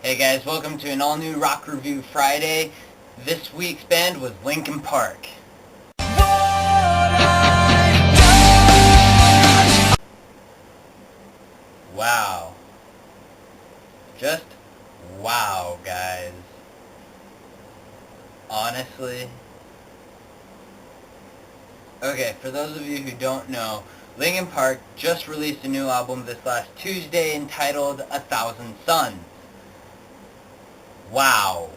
Hey guys, welcome to an all-new Rock Review Friday. This week's band was Linkin Park. Wow. Just wow, guys. Honestly. Okay, for those of you who don't know, Linkin Park just released a new album this last Tuesday entitled 1,000 Suns. Wow.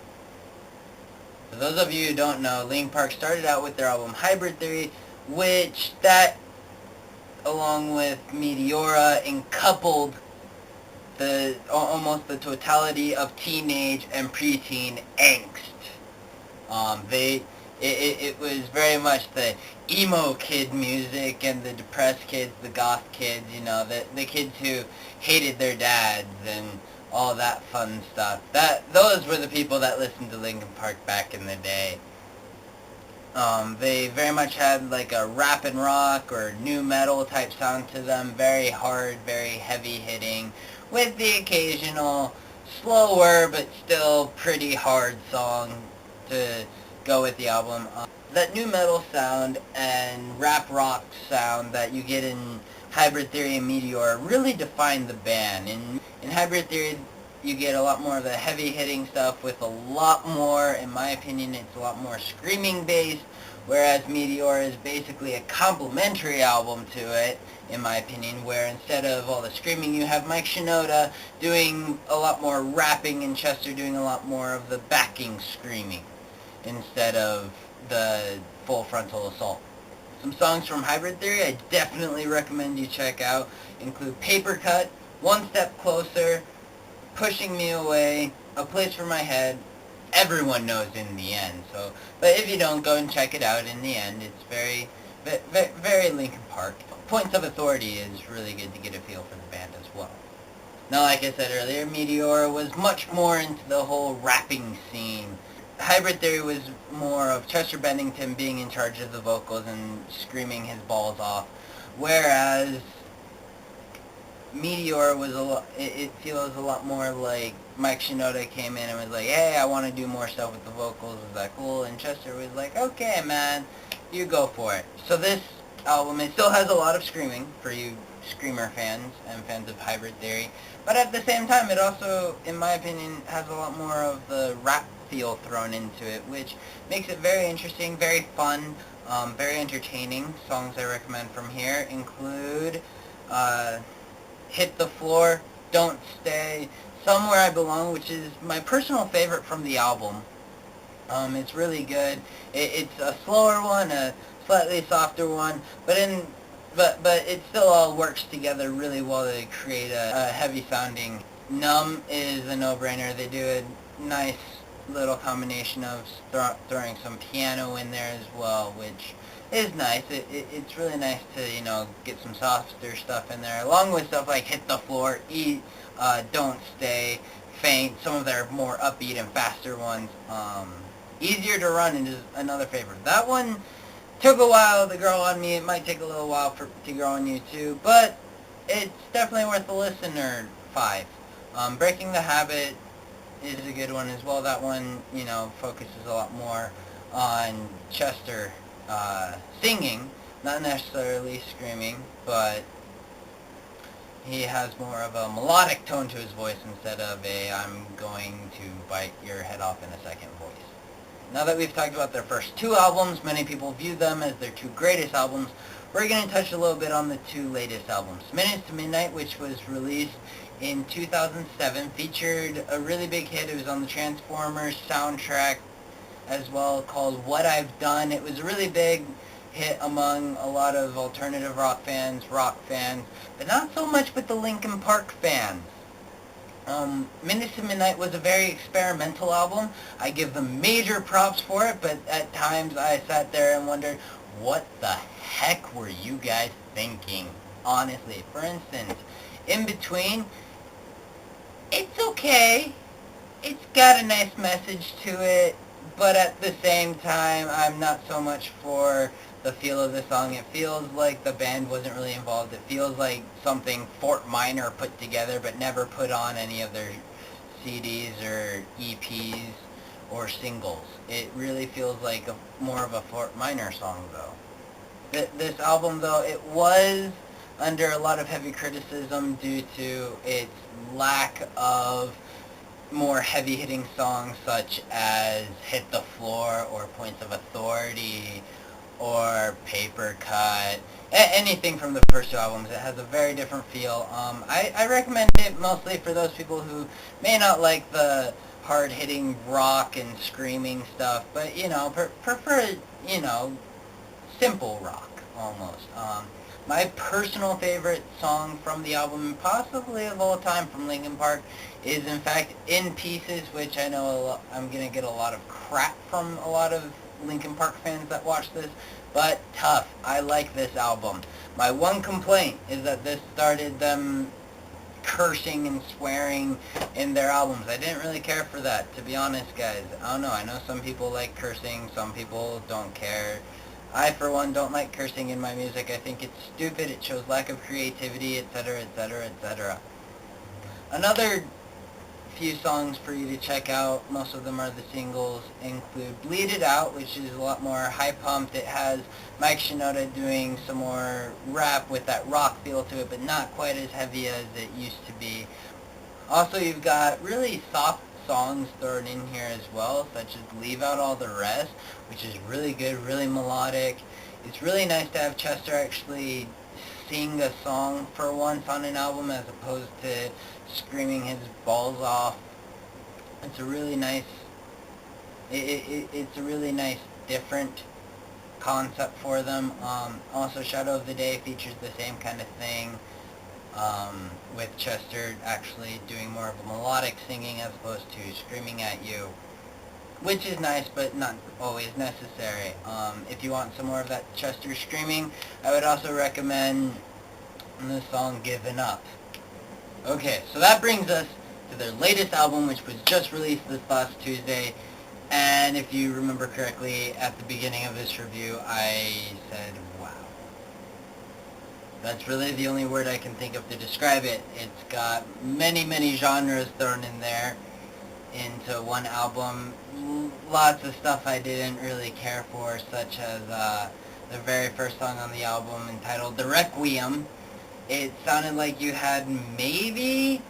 For those of you who don't know, Linkin Park started out with their album Hybrid Theory, which that, along with Meteora, and coupled almost the totality of teenage and preteen angst. It was very much the emo kid music and the depressed kids, the goth kids, the kids who hated their dads and all that fun stuff. Those were the people that listened to Linkin Park back in the day. They very much had like a rap and rock or new metal type sound to them, very hard, very heavy hitting, with the occasional slower but still pretty hard song to go with the album. That new metal sound and rap rock sound that you get in Hybrid Theory and Meteor really define the band. In Hybrid Theory, you get a lot more of the heavy hitting stuff with a lot more, in my opinion, it's a lot more screaming based, whereas Meteor is basically a complementary album to it, in my opinion, where instead of all the screaming, you have Mike Shinoda doing a lot more rapping and Chester doing a lot more of the backing screaming instead of the full frontal assault. Some songs from Hybrid Theory I definitely recommend you check out include Paper Cut, One Step Closer, Pushing Me Away, A Place for My Head. Everyone knows In the End, but if you don't, go and check it out. In the End, it's very, very Linkin Park. Points of Authority is really good to get a feel for the band as well. Now, like I said earlier, Meteora was much more into the whole rapping scene. Hybrid Theory was more of Chester Bennington being in charge of the vocals and screaming his balls off, whereas Meteor was it feels a lot more like Mike Shinoda came in and was like, hey, I want to do more stuff with the vocals, is that cool? And Chester was like, okay, man, you go for it. So this album, it still has a lot of screaming for you screamer fans and fans of Hybrid Theory, but at the same time, it also, in my opinion, has a lot more of the rap feel thrown into it, which makes it very interesting, very fun, very entertaining. Songs I recommend from here include Hit the Floor, Don't Stay, Somewhere I Belong, which is my personal favorite from the album. It's really good. It's a slower one, a slightly softer one, but it still all works together really well to create a heavy sounding. Numb is a no-brainer. They do a nice little combination of throwing some piano in there as well, which is nice. It's really nice to, get some softer stuff in there, along with stuff like Hit the Floor, Don't Stay, Faint, some of their more upbeat and faster ones. Easier to Run is another favorite. That one took a while to grow on me. It might take a little while to grow on you too, but it's definitely worth a listen, or 5. Breaking the Habit is a good one as well. That one, focuses a lot more on Chester singing, not necessarily screaming, but he has more of a melodic tone to his voice instead of a I'm going to bite your head off in a second voice. Now that we've talked about their first 2 albums, many people view them as their 2 greatest albums, we're going to touch a little bit on the 2 latest albums. Minutes to Midnight, which was released in 2007, featured a really big hit. It was on the Transformers soundtrack as well, called What I've Done. It was a really big hit among a lot of alternative rock fans, but not so much with the Linkin Park fans. Minutes to Midnight was a very experimental album. I give them major props for it, but at times I sat there and wondered, what the heck were you guys thinking? Honestly, for instance, In Between, it's okay. It's got a nice message to it, but at the same time, I'm not so much for the feel of the song. It feels like the band wasn't really involved. It feels like something Fort Minor put together but never put on any of their CDs or EPs or singles. It really feels like more of a Fort Minor song, though. This album, though, it was under a lot of heavy criticism due to its lack of more heavy-hitting songs such as Hit the Floor or Points of Authority or Paper Cut. Anything from the first two albums. It has a very different feel. I recommend it mostly for those people who may not like the hard-hitting rock and screaming stuff, but, prefer, simple rock, almost. My personal favorite song from the album, possibly of all time from Linkin Park, is in fact In Pieces, which I know I'm going to get a lot of crap from a lot of Linkin Park fans that watch this, but tough. I like this album. My one complaint is that this started them cursing and swearing in their albums. I didn't really care for that, to be honest, guys. I don't know. I know some people like cursing, some people don't care. I, for one, don't like cursing in my music. I think it's stupid, it shows lack of creativity, etc., etc., etc. Another few songs for you to check out, most of them are the singles, include Bleed It Out, which is a lot more high-pumped. It has Mike Shinoda doing some more rap with that rock feel to it, but not quite as heavy as it used to be. Also, you've got really soft songs thrown in here as well, such as Leave Out All the Rest, which is really good, really melodic. It's really nice to have Chester actually sing a song for once on an album as opposed to screaming his balls off. It's a really nice, it's a really nice different concept for them. Also, Shadow of the Day features the same kind of thing, with Chester actually doing more of a melodic singing as opposed to screaming at you, which is nice but not always necessary. If you want some more of that Chester screaming, I would also recommend the song Given Up. Okay, so that brings us to their latest album, which was just released this last Tuesday, and if you remember correctly, at the beginning of this review, I said, wow. That's really the only word I can think of to describe it. It's got many, many genres thrown in there into one album. Lots of stuff I didn't really care for, such as the very first song on the album entitled The Requiem. It sounded like you had maybe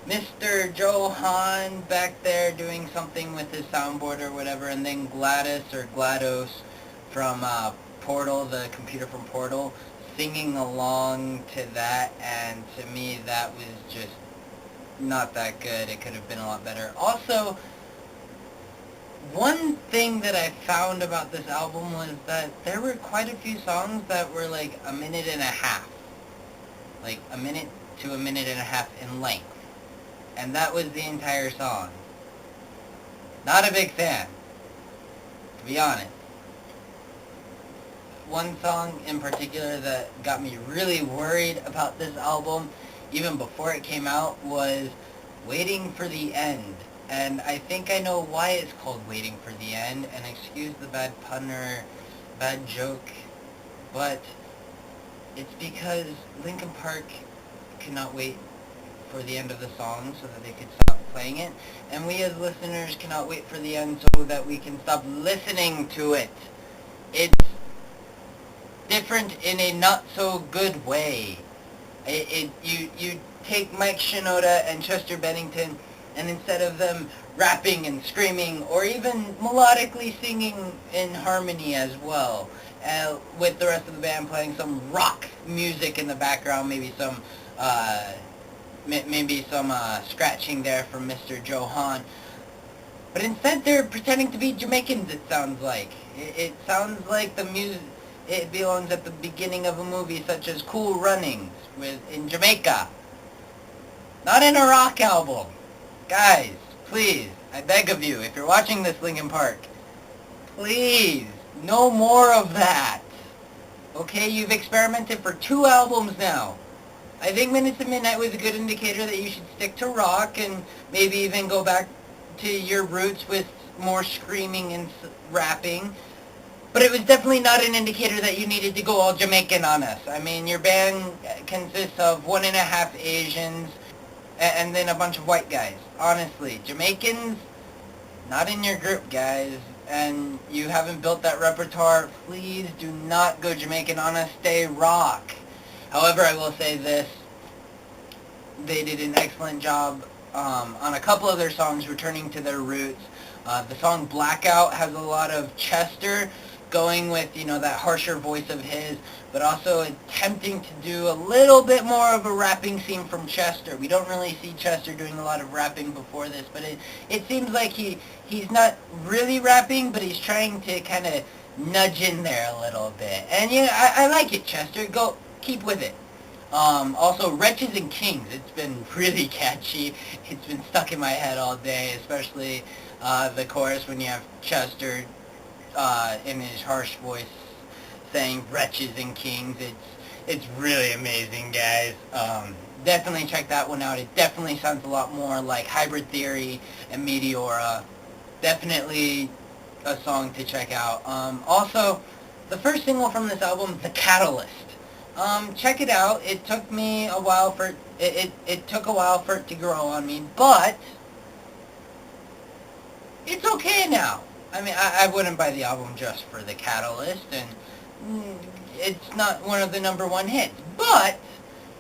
Mr. Johan back there doing something with his soundboard or whatever, and then Gladys or GLaDOS from Portal, the computer from Portal, singing along to that, and to me that was just not that good. It could have been a lot better. Also, one thing that I found about this album was that there were quite a few songs that were like a minute and a half. Like a minute to a minute and a half in length. And that was the entire song. Not a big fan, to be honest. One song in particular that got me really worried about this album, even before it came out, was Waiting for the End. And I think I know why it's called Waiting for the End, and excuse the bad pun or bad joke, but it's because Linkin Park could not wait for the end of the song so that they could stop playing it, and we as listeners cannot wait for the end so that we can stop listening to it. It's different in a not so good way. You take Mike Shinoda and Chester Bennington, and instead of them rapping and screaming or even melodically singing in harmony as well, with the rest of the band playing some rock music in the background, maybe some scratching there from Mr. Johan. But instead they're pretending to be Jamaicans, it sounds like. It sounds like the music, it belongs at the beginning of a movie such as Cool Runnings in Jamaica. Not in a rock album. Guys, please, I beg of you, if you're watching this, Linkin Park, please, no more of that. Okay, you've experimented for 2 albums now. I think Minutes to Midnight was a good indicator that you should stick to rock and maybe even go back to your roots with more screaming and rapping. But it was definitely not an indicator that you needed to go all Jamaican on us. I mean, your band consists of 1.5 Asians and then a bunch of white guys. honestly, Jamaicans, not in your group, guys, and you haven't built that repertoire, please do not go Jamaican on us, stay rock. However, I will say this, they did an excellent job on a couple of their songs returning to their roots. The song Blackout has a lot of Chester going with, that harsher voice of his, but also attempting to do a little bit more of a rapping scene from Chester. We don't really see Chester doing a lot of rapping before this, but it seems like he's not really rapping, but he's trying to kind of nudge in there a little bit. And I like it, Chester. Go, keep with it. Also, Wretches and Kings, it's been really catchy. It's been stuck in my head all day, especially the chorus when you have Chester in his harsh voice saying Wretches and Kings. It's really amazing, guys. Definitely check that one out. It definitely sounds a lot more like Hybrid Theory and Meteora. Definitely a song to check out. Also, the first single from this album, The Catalyst. Check it out. It took me a while for it took a while for it to grow on me, but it's okay now. I mean, I wouldn't buy the album just for The Catalyst, and it's not one of the number one hits, but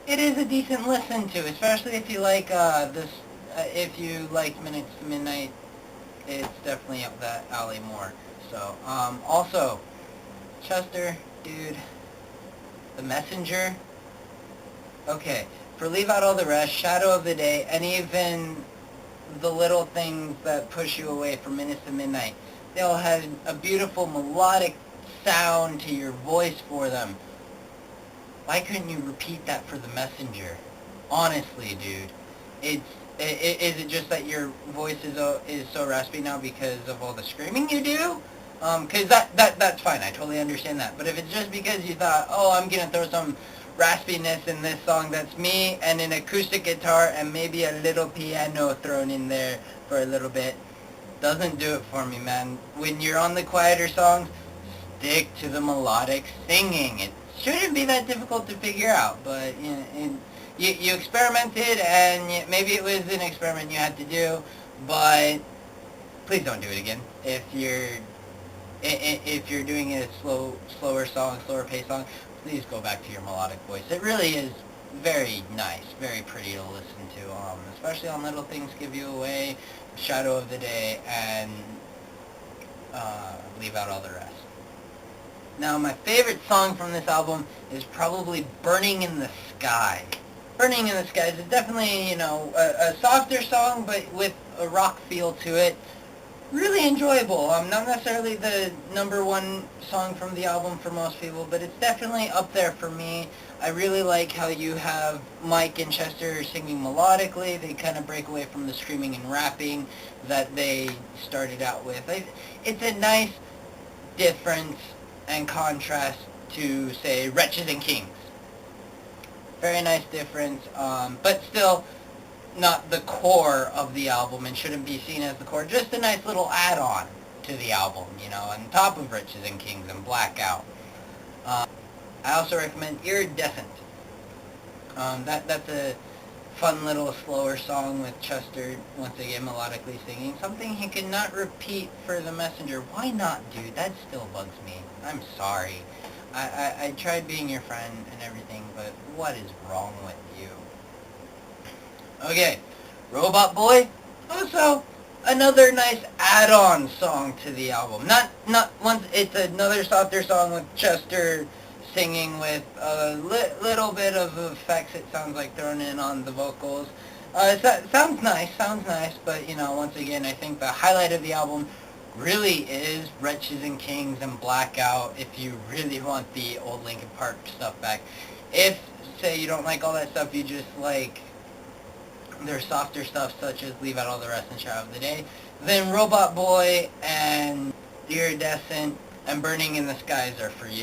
it is a decent listen to, especially if you like this. If you like Minutes to Midnight, it's definitely up that alley more. So, also, Chester, dude. The Messenger. Okay, for Leave Out All the Rest, Shadow of the Day, and even the little things that push you away from Minutes to Midnight, they all had a beautiful melodic sound to your voice for them. Why couldn't you repeat that for The Messenger? Honestly, dude. Is it just that your voice is so raspy now because of all the screaming you do? Because that's fine, I totally understand that. But if it's just because you thought, oh, I'm going to throw some raspiness in this song, that's me, and an acoustic guitar, and maybe a little piano thrown in there for a little bit, doesn't do it for me, man. When you're on the quieter songs, stick to the melodic singing. It shouldn't be that difficult to figure out, but you experimented, and maybe it was an experiment you had to do, but please don't do it again. If you're doing a slower song, slower pace song, please go back to your melodic voice. It really is very nice, very pretty to listen to, especially on Little Things Give You Away, Shadow of the Day, and Leave Out All the Rest. Now, my favorite song from this album is probably Burning in the Sky. Burning in the Sky is definitely, a softer song, but with a rock feel to it. Really enjoyable. Not necessarily the number one song from the album for most people, but it's definitely up there for me. I really like how you have Mike and Chester singing melodically. They kind of break away from the screaming and rapping that they started out with. It's a nice difference and contrast to, say, Wretches and Kings. Very nice difference, but still not the core of the album and shouldn't be seen as the core. Just a nice little add-on to the album, on top of Wretches and Kings and Blackout. I also recommend Iridescent. That's a fun little slower song with Chester, once again, melodically singing. Something he cannot repeat for The Messenger. Why not, dude? That still bugs me. I'm sorry. I tried being your friend and everything, but what is wrong with you? Okay, Robot Boy, also another nice add-on song to the album. Not once. It's another softer song with Chester singing with a little bit of effects. It sounds like thrown in on the vocals. Sounds nice, but once again, I think the highlight of the album really is Wretches and Kings and Blackout. If you really want the old Linkin Park stuff back. If, say, you don't like all that stuff, you just like their softer stuff such as Leave Out All the Rest and Shadow of the Day, then Robot Boy and Iridescent and Burning in the Skies are for you.